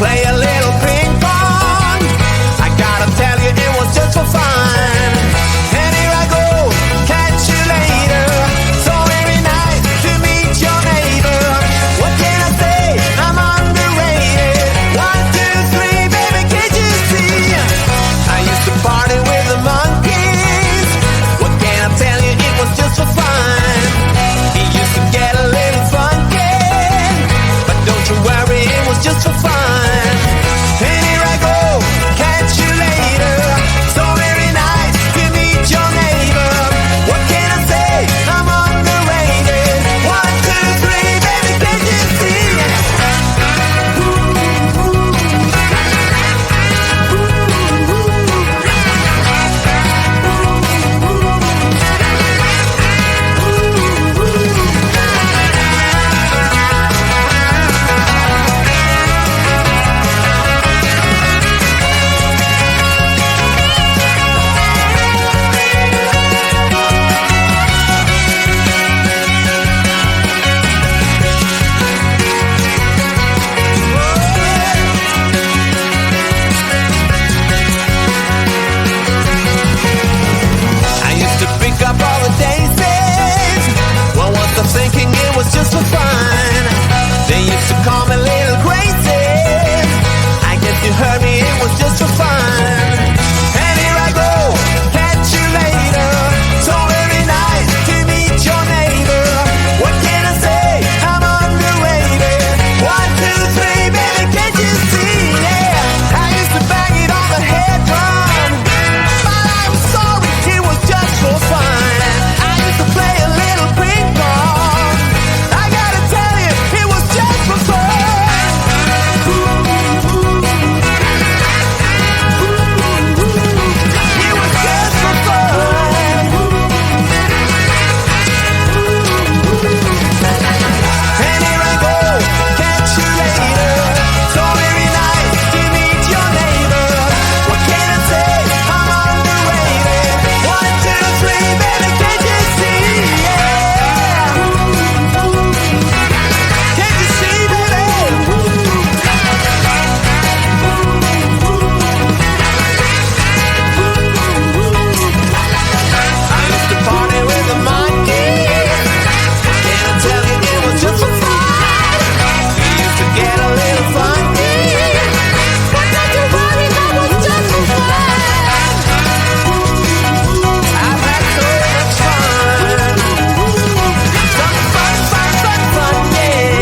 play a little ping pong. I gotta tell you, it was just for fun. And here I go, catch you later. So very nice to meet your neighbor. What can I say? I'm underrated. 1, 2, 3, baby, can't you see? I used to party with the monkeys. What can I tell you? It was just for fun. He used to get a little funky, but don't you worry, it was just for fun. And here I go, catch you later. So very nice to meet your neighbor. What can I say? I'm underrated. 1, 2, 3, baby, can't you see? I used to pick up all the daisies. Well, once I'm thinking it was just for fun. They used to call me Little Crazy. I guess you heard me, it was just for fun. And here I go, catch you later. So very nice to meet your neighbor. What can I say? I'm underrated. 1, 2, 3, baby, can't you see? Yeah, I used to bang it on the head drum, but I'm sorry, it was just for fun. I used to play a little ping pong. I gotta tell you, it was just for fun. It was just for fun. And here I go, catch you later. So very nice to meet your neighbor. What can I say? I'm underrated. 1, 2, 3, baby, can't you see? Yeah. Can't you see, baby? I used to party with the monkeys. Can I tell you, it was just for fun. We used to get a little funky, but not to worry, that was just for fun. I've had so much fun. Some fun, yeah.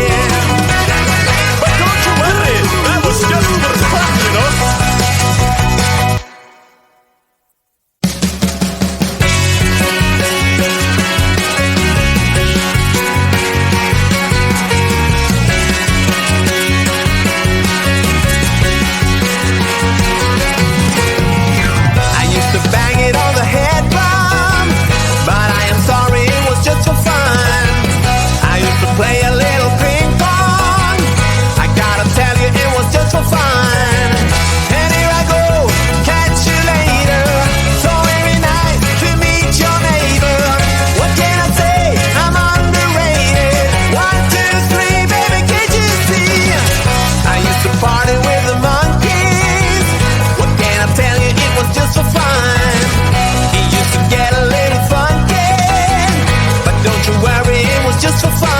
But don't you worry, that was just for fun, you know. I used to bang it on the head drum, but I am sorry, it was just for fun. I used to play a little ping pong. I gotta tell you, it was just for fun. And here I go, catch you later. So very nice to meet your neighbor. What can I say? I'm underrated. 1, 2, 3, baby, can't you see? I used to party with the monkeys. What can I tell you? It was just for fun. He used to get a little funky, but don't you worry, it was just for fun.